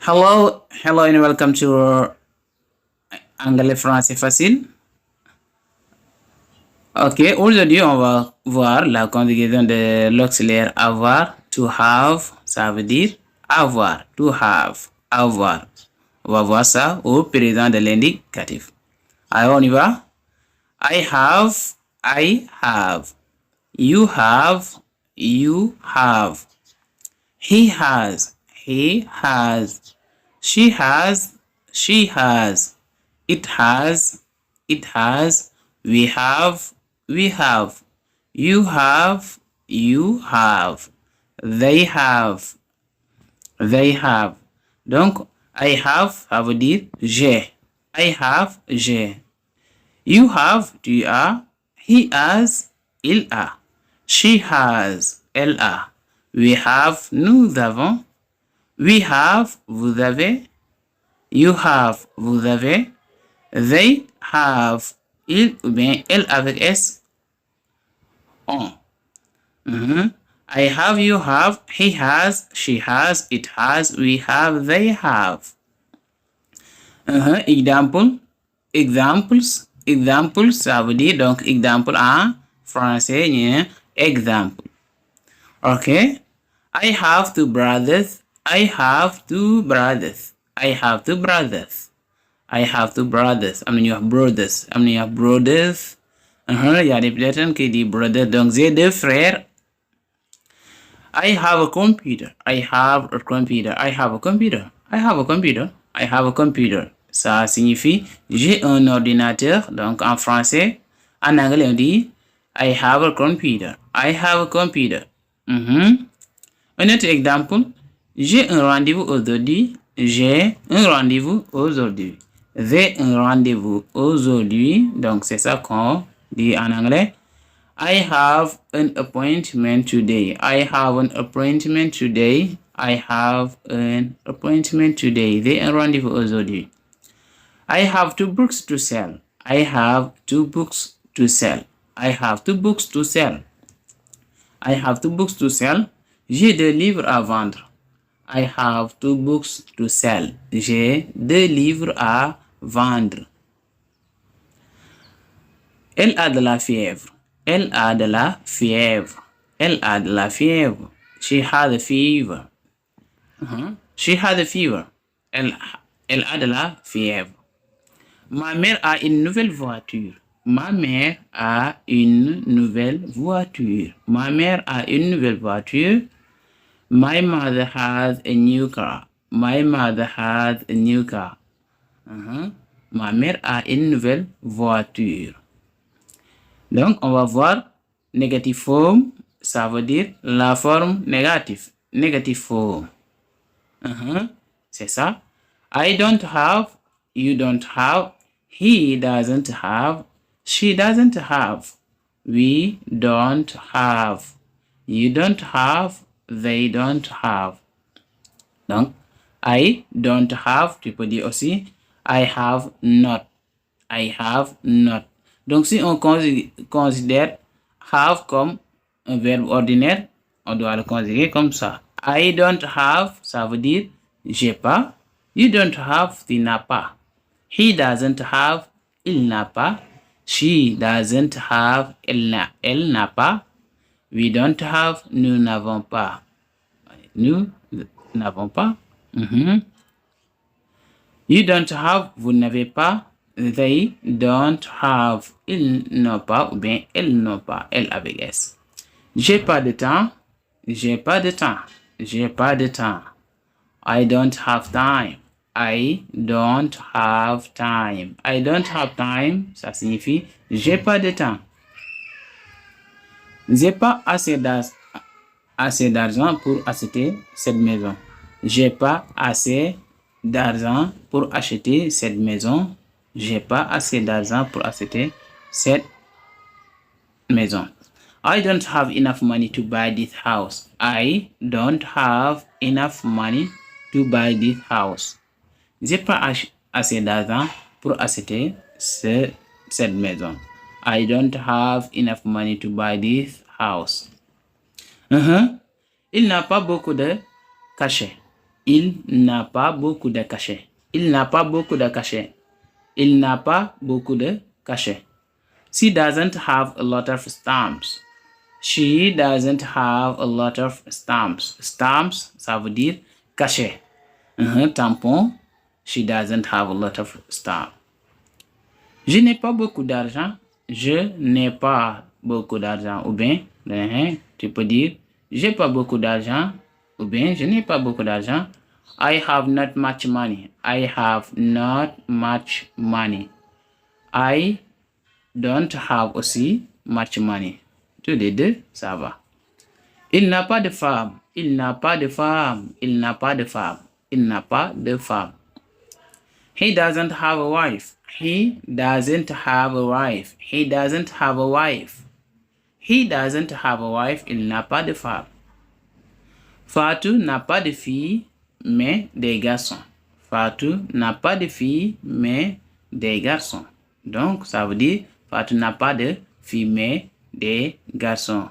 Hello and welcome to Anglais Français Facile. Ok, aujourd'hui on va voir la conjugaison de l'auxiliaire avoir, to have, ça veut dire avoir, to have, avoir. On va voir ça au présent de l'indicatif. Alors on y va. I have. You have, you have. He has. She has. It has. We have. You have. They have. Donc, I have, ça veut dire j'ai. I have, j'ai. You have, tu as. He has, il a. She has, elle a. We have, nous avons. We have, vous avez. You have, vous avez. They have, il ou bien elle avec S, on. I have, you have, he has, she has, it has, we have, they have. Examples, ça veut dire donc exemple en français, exemple. Ok. I have two brothers. I have two brothers. Am na ñuy wax brothers. Il y a des personnes qui disent brothers. Donc j'ai deux frères. I have a computer. Ça signifie j'ai un ordinateur. Donc en français, en anglais on dit I have a computer. Un autre exemple, j'ai un rendez-vous aujourd'hui. J'ai un rendez-vous aujourd'hui. Donc c'est ça qu'on dit en anglais. I have an appointment today. J'ai un rendez-vous aujourd'hui. I have two books to sell. J'ai deux livres à vendre. I have two books to sell. J'ai deux livres à vendre. Elle a de la fièvre. She had a fever. Elle a de la fièvre. Ma mère a une nouvelle voiture. My mother has a new car. Ma mère a une nouvelle voiture. Donc, on va voir négative form, ça veut dire la forme négative. Negative form. C'est ça. I don't have, you don't have, he doesn't have, she doesn't have, we don't have, you don't have, they don't have. Donc, I don't have, tu peux dire aussi I have not. Donc, si on considère have comme un verbe ordinaire, on doit le conjuguer comme ça. I don't have, ça veut dire j'ai pas. You don't have, tu n'as pas. He doesn't have, il n'a pas. She doesn't have, elle n'a pas. We don't have, nous n'avons pas. You don't have, vous n'avez pas. They don't have, ils n'ont pas, ou bien elles n'ont pas, elle avec S. J'ai pas de temps. I don't have time. Ça signifie j'ai pas de temps. J'ai pas assez d'argent pour acheter cette maison. J'ai pas assez d'argent pour acheter cette maison. I don't have enough money to buy this house. J'ai pas assez d'argent pour acheter cette maison. I don't have enough money to buy this house. Il n'a pas beaucoup de cachet. Il n'a pas beaucoup de cachets. Il n'a pas beaucoup de cachets. Il n'a pas beaucoup de cachets. She doesn't have a lot of stamps. She doesn't have a lot of stamps. Stamps, ça veut dire cachet. Tampon. She doesn't have a lot of stamps. Je n'ai pas beaucoup d'argent. Je n'ai pas beaucoup d'argent. Ou bien, tu peux dire, j'ai pas beaucoup d'argent. Ou bien, je n'ai pas beaucoup d'argent. I have not much money. I have not much money. I don't have aussi much money. Tous les deux, ça va. Il n'a pas de femme. Il n'a pas de femme. Il n'a pas de femme. Il n'a pas de femme. He doesn't have a wife. He doesn't have a wife. He doesn't have a wife. He doesn't have a wife. Il n'a pas de femme. Fatou n'a pas de fille, mais des garçons. Fatou n'a pas de fille, mais des garçons. Donc, ça veut dire Fatou n'a pas de fille, mais des garçons.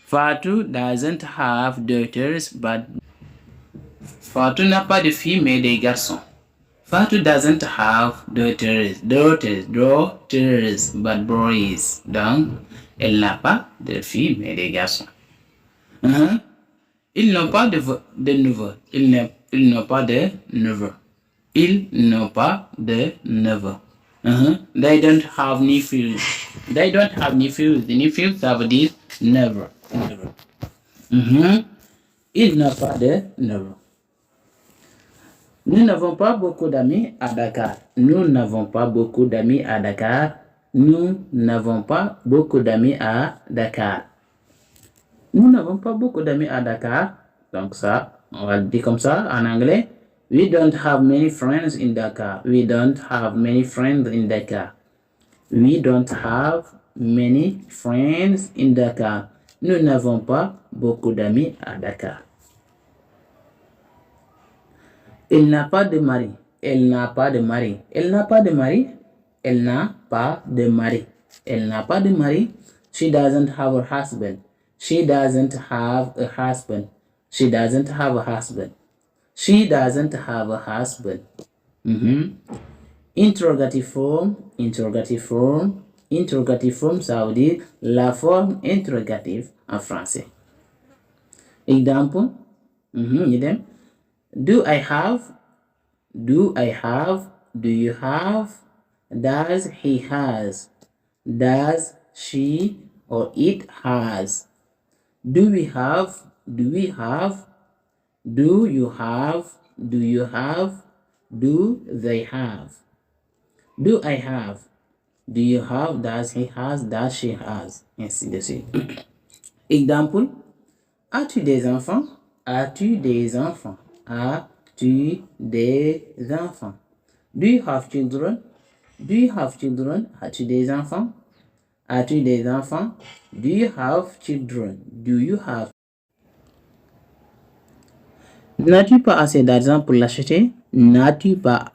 Fatou doesn't have daughters, but... Fatou n'a pas de fille, mais des garçons. Fatou doesn't have daughters, but boys. Donc, elle n'a pas de fille, mais des garçons. Ils n'ont pas de neveux. Ils n'ont pas de neveux. Ils n'ont pas de neveux. They don't have nephews. They don't have nephews. The nephews, ça veut dire never. Ils n'ont pas de neveux. Nous n'avons pas beaucoup d'amis à Dakar. Nous n'avons pas beaucoup d'amis à Dakar. Nous n'avons pas beaucoup d'amis à Dakar. Nous n'avons pas beaucoup d'amis à Dakar. Donc ça, on va le dire comme ça en anglais. We don't have many friends in Dakar. We don't have many friends in Dakar. We don't have many friends in Dakar. Nous n'avons pas beaucoup d'amis à Dakar. Elle n'a pas de mari. Elle n'a pas de mari. Elle n'a pas de mari. Elle n'a pas de mari. Elle n'a pas de mari. She doesn't have a husband. She doesn't have a husband. She doesn't have a husband. She doesn't have a husband. Interrogative form. Interrogative form. Interrogative form, ça veut dire la forme interrogative en français. Exemple. Do I have? Do I have? Do you have? Does he has? Does she or it has? Do we have? Do we have? Do you have? Do you have? Do they have? Do I have? Do you have? Does he has? Does she has? Ainsi de suite. Exemple. As-tu des enfants? As-tu des enfants? As-tu des enfants? Do you have children? Do you have children? As-tu des enfants? As-tu des enfants? Do you have children? Do you have? N'as-tu pas assez d'argent pour l'acheter? N'as-tu pas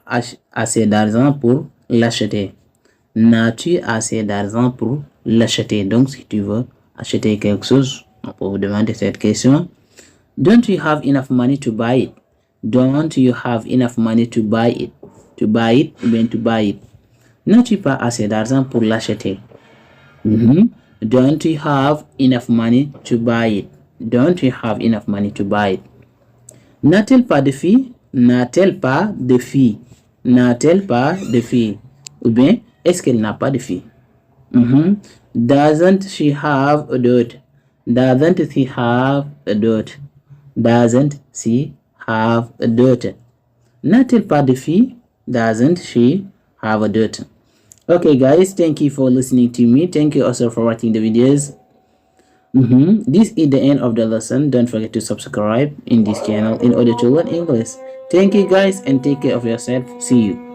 assez d'argent pour l'acheter? N'as-tu assez d'argent pour l'acheter? Donc, si tu veux acheter quelque chose, on peut vous demander cette question. Don't you have enough money to buy it? Don't you have enough money to buy it? To buy it, ou bien to buy it. N'as-tu pas assez d'argent pour l'acheter? Don't you have enough money to buy it? Don't you have enough money to buy it? N'a-t-elle pas de fille? N'a-t-elle pas de fille? N'a-t-elle pas de fille? Ou bien, est-ce qu'elle n'a pas de fille? Doesn't she have a daughter? Doesn't she have a daughter? Doesn't she have a daughter? N'a-t-elle pas de fille? Doesn't she have a daughter? Okay, guys, thank you for listening to me. Thank you also for watching the videos. This is the end of the lesson. Don't forget to subscribe in this channel in order to learn English. Thank you, guys, and take care of yourself. See you.